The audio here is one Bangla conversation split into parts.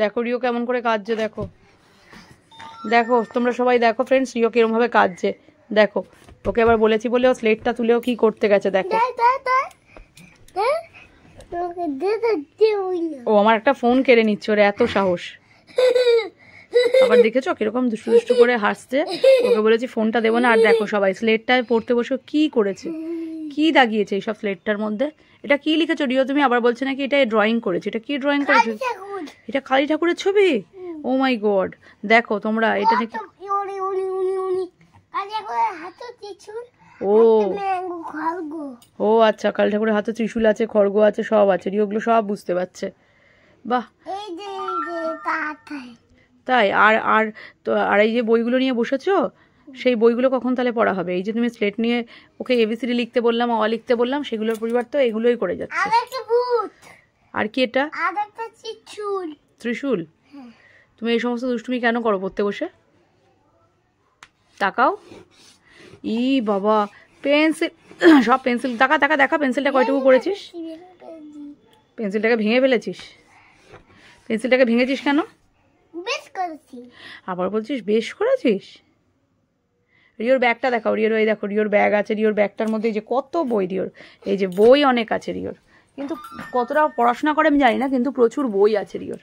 দেখো রিও কেমন করে কাঁদছে, দেখো দেখো তোমরা সবাই দেখো ফ্রেন্ডস, রিও কিরম ভাবে কাঁদছে দেখো। ওকে আবার বলেছি বলে ও স্লেটটা তুলেও কি করতে গেছে দেখো। ও আমার একটা ফোন কেড়ে নিচ্ছে, ওর এত সাহস। আবার দেখেছো কিরকম দুষ্টু দুষ্টু করে হাসছে। ওকে বলেছি ফোনটা দেবো না। আর দেখো সবাই স্লেটটায় পড়তে বসে কি করেছে, কি দাগিয়েছে এইসব স্লেটটার মধ্যে। এটা কি লিখেছো রিও তুমি? আবার বলছে নাকি এটা ড্রয়িং করেছে। এটা কি ড্রয়িং করেছো? এটা কালী ঠাকুরের ছবি। ও মাই গড, দেখো তোমরা এটা দেখে। ও ও আচ্ছা, কালী ঠাকুরের হাতে ত্রিশূল আছে, খড়গ আছে, সব আছে। রিওগুলো সব বুঝতে পারছে। বাহ, তাই? আর আর তো আর এই যে বইগুলো নিয়ে বসেছো, সেই বইগুলো কখন তাহলে পড়া হবে? এই যে তুমি স্লেট নিয়ে ওকে এবিসিডি লিখতে বললাম, অ লিখতে বললাম, সেগুলোর পরিবর্তে এগুলোই করে যাচ্ছে। আর কি এটা? ত্রিশূল। তুমি এই সমস্ত দুষ্টুমি কেন করো পড়তে বসে? তাকাও। ই বাবা, পেন্সিল, সব পেন্সিল। দেখা দেখা দেখা পেন্সিলটা কয়টুকু করেছিস? পেন্সিলটাকে ভেঙে ফেলেছিস? পেন্সিলটাকে ভেঙেছিস কেন? আবার বলছিস বেশ করেছিস। রিওর ব্যাগটা দেখাও। রিওর এই দেখো, রিওর ব্যাগ আছে। রিওর ব্যাগটার মধ্যে এই যে কত বই। রিওর এই যে বই অনেক আছে রিওর, কিন্তু কতটা পড়াশোনা করে আমি জানি না, কিন্তু প্রচুর বই আছে রিওর।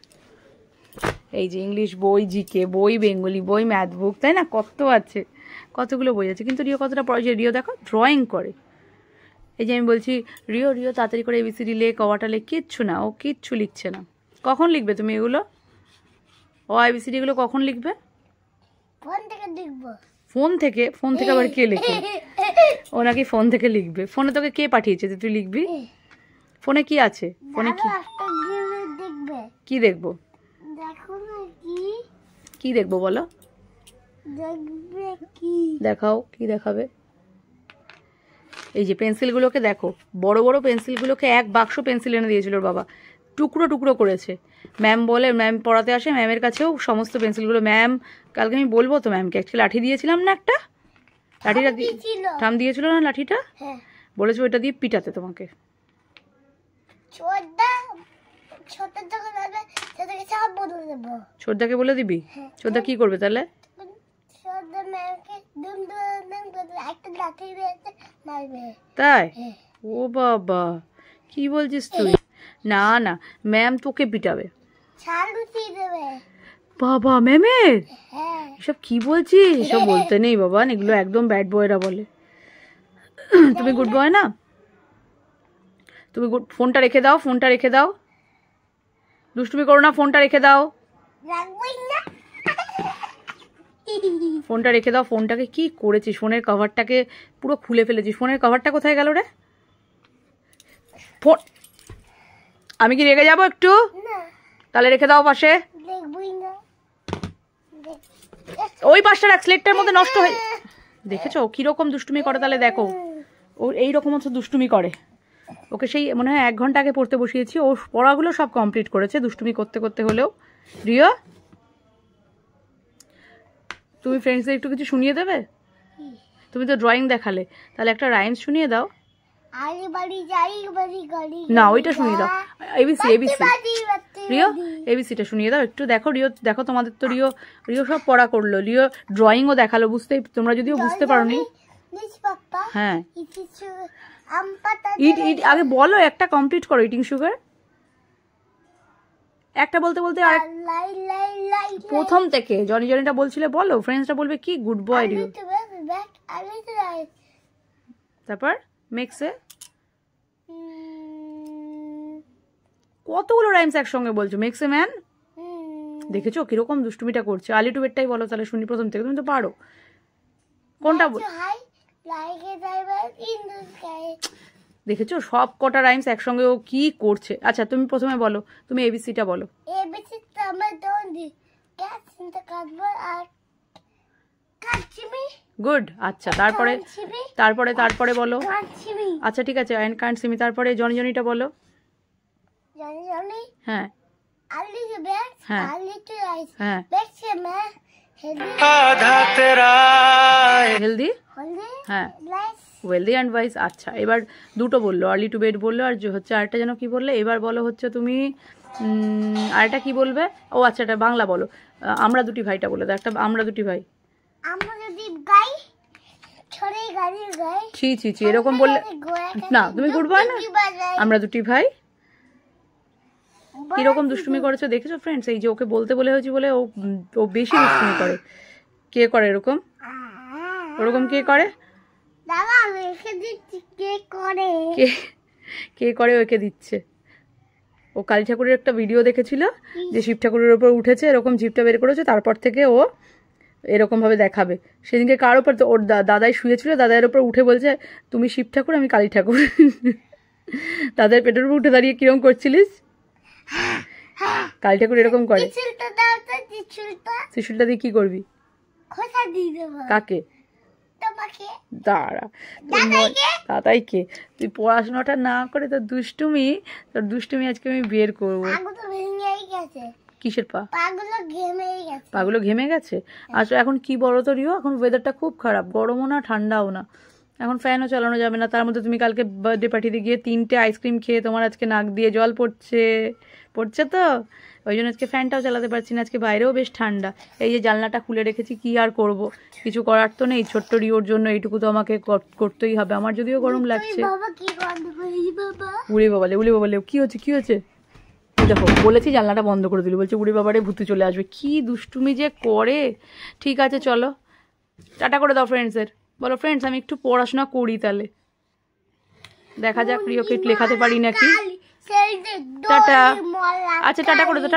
এই যে ইংলিশ বই, জিকে বই, বেঙ্গলি বই, ম্যাথ বুক, তাই না? কত আছে, কতগুলো বই আছে। কিন্তু রিও কতটা পড়াচ্ছে? রিও দেখো ড্রয়িং করে। এই যে আমি বলছি রিও রিও তাড়াতাড়ি করে এবিসিডি লেখ, কওয়াটা লেখ, কিচ্ছু না, ও কিচ্ছু লিখছে না। কখন লিখবে তুমি এগুলো? ও এবিসিডি গুলো কখন লিখবে? ফোন থেকে লিখবো। ফোন থেকে? ফোন থেকে আবার কে লেখে? ও নাকি ফোন থেকে লিখবে। ফোনে তোকে কে পাঠিয়েছে যে তুই লিখবি? ফোনে কি আছে? ফোনে কি কি দেখবো? কি দেখবো বলো? দেখাও, কি দেখাবে? এই যে পেন্সিলগুলোকে দেখো, বড় বড় পেন্সিলগুলোকে এক বাক্স পেন্সিল এনে দিয়েছিল ওর বাবা, টুকরো টুকরো করেছে। ম্যাম বলে, ম্যাম পড়াতে আসে, ম্যামের কাছেও সমস্ত পেন্সিলগুলো ম্যাম, কালকে আমি বলবো তো ম্যামকে, একটা লাঠি দিয়েছিলাম না, একটা লাঠিটা থাম দিয়েছিল না লাঠিটা, বলেছে ওইটা দিয়ে পিটাতে তোমাকে। ছোটদাকে বলে দিবি? ছোটদা কি করবে তাহলে? তাই? ও বাবা, কি বলছিস তুই? না না, ম্যাম তোকে পিটাবে। বাবা, ম্যামের? এসব কি বলছিস? এসব বলতে নেই বাবা, এগুলো একদম ব্যাড বয়রা বলে। তুমি গুড বয় না? তুমি ফোনটা রেখে দাও, ফোনটা রেখে দাও, দুষ্টুমি করো না, ফোনটা রেখে দাও, ফোনটা রেখে দাও। ফোনটাকে কি করেছিস? ফোনের কভারটাকে পুরো খুলে ফেলেছিস। ফোনের কভারটা কোথায় গেল রে? ফোন, আমি কি রেখে যাবো একটু? তাহলে রেখে দাও পাশে। ওই পাশটা রাখ, স্লেটটার মধ্যে নষ্ট হয়ে। দেখেছো কিরকম দুষ্টুমি করে? তাহলে দেখো ও এইরকম হচ্ছে দুষ্টুমি করে। ওকে সেই মনে হয় 1 ঘন্টা আগে পড়তে বসিয়েছি, ও পড়াগুলো সব কমপ্লিট করেছে দুষ্টুমি করতে করতে হলেও। রিয়া, তুমি ফ্রেন্ডসদের একটু কিছু শুনিয়ে দেবে? তুমি তো ড্রয়িং দেখালে, তাহলে একটা রাইমস শুনিয়ে দাও না। ওইটা শুনিয়ে দাও, এবিসি এবিসি। রিও এবিসিটা শুনিয়ে দাও একটু। দেখো রিও, দেখো তোমাদের তো রিও রিও সব পড়া করলো, রিও ড্রয়িংও দেখালো। বুঝতেই, তোমরা যদিও বুঝতে পারোনি। হ্যাঁ, ইট ইট আগে বলো, একটা কমপ্লিট করো। ইটিং সুগার একটা বলতে বলতে আর প্রথম থেকে জনি জনিটা বলছিলে বলো, ফ্রেন্ডসটা বলবে কি গুড বয় রিও। তারপর মেক্সে কতগুলো রাইমস একসঙ্গে বলছো। মেক্সে ম্যান, দেখেছো কিরকম দুষ্টুমিটা করছে। আলি টু বেডটাই বলো তাহলে শুনি প্রথম থেকে, তুমি তো পারো। কোনটা দেখেছো সব কটা রাইমস একসঙ্গে ও কি করছে। আচ্ছা তুমি প্রথমে বলো, তুমি এবিসিটা বলো। গুড। আচ্ছা তারপরে তারপরে তারপরে বলো। আচ্ছা ঠিক আছে, আই কান্ট সি মি। তারপরে জনি জনিটা বলো। হ্যাঁ হ্যাঁ হ্যাঁ, হেলদি, হ্যাঁ, ওয়েলদি অ্যান্ড ওয়াইজ। আচ্ছা এবার দুটো বললো, আর্লি টু বেড বললো, আর হচ্ছে আরেকটা যেন কি বললে এবার বলো হচ্ছে তুমি আর এটা কি বলবে? ও আচ্ছা, এটা বাংলা বলো। আমরা দুটি ভাইটা বলে দাও একটা। আমরা দুটি ভাই। আমরা যদি গাই ছড়ে গাড়ি গাই ছি ছি ছি, এরকম বললে না, তুমি গুড বয় না। আমরা দুটি ভাই। কিরকম দুষ্টুমি করেছো দেখেছো ফ্রেন্ডস? এই যে ওকে বলতে বলে হয়েছে বলে ও বেশি দুষ্টুমি করে। কে করে এরকম? ওরকম কে করে? দাদা আমি রেখে দিচ্ছি। কে করে? কে করে ওকে দিচ্ছে? ও কালী ঠাকুরের একটা ভিডিও দেখেছিল যে শিব ঠাকুরের ওপর উঠেছে, এরকম জিভটা বের করেছে, তারপর থেকে ও এরকম ভাবে দেখাবে। সেদিনকে কার ওপর? তো ওর দাদাই শুয়েছিল, দাদার ওপর উঠে বলছে তুমি শিব ঠাকুর, আমি কালী ঠাকুর। দাদার পেটের উপর উঠে দাঁড়িয়ে কিরকম করছিলিস? কালী ঠাকুর এরকম করে। ত্রিশূলটা দিয়ে কি করবি? কাকে? দাঁড়া, দাদাইকে। তুই পড়াশোনাটা না করে তোর দুষ্টুমি আজকে আমি বের করবো। কিসের পা? পাগুলো ঘেমে গেছে। আসলে এখন কি বলো তো রিও, এখন ওয়েদারটা খুব খারাপ, গরমও না ঠান্ডাও না, এখন ফ্যানও চালানো যাবে না। তার মধ্যে তুমি কালকে বার্থডে পার্টিতে গিয়ে 3টে আইসক্রিম খেয়ে তোমার আজকে নাক দিয়ে জল পড়ছে তো ওই জন্য আজকে ফ্যানটাও চালাতে পারছি না। আজকে বাইরেও বেশ ঠান্ডা। এই যে জানলাটা খুলে রেখেছি, কি আর করব, কিছু করার তো নেই। ছোট্ট রিওর জন্য এইটুকু তো আমাকে করতেই হবে। আমার যদিও গরম লাগছে। উড়ে বাবালে কি হচ্ছে? দেখো বলেছি জানলাটা বন্ধ করে দিল, বলছে উড়ে বাবারে ভূতে চলে আসবে। কি দুষ্টুমি যে করে। ঠিক আছে চলো টাটা করে দাও ফ্রেন্ডসের। বলো ফ্রেন্ডস আমি একটু পড়াশোনা করি, তাহলে দেখা যাক রিওকে লেখাতে পারি নাকি। টাটা। আচ্ছা টাটা করে দাও।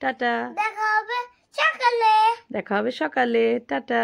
টাটা। দেখা হবে সকালে। টাটা।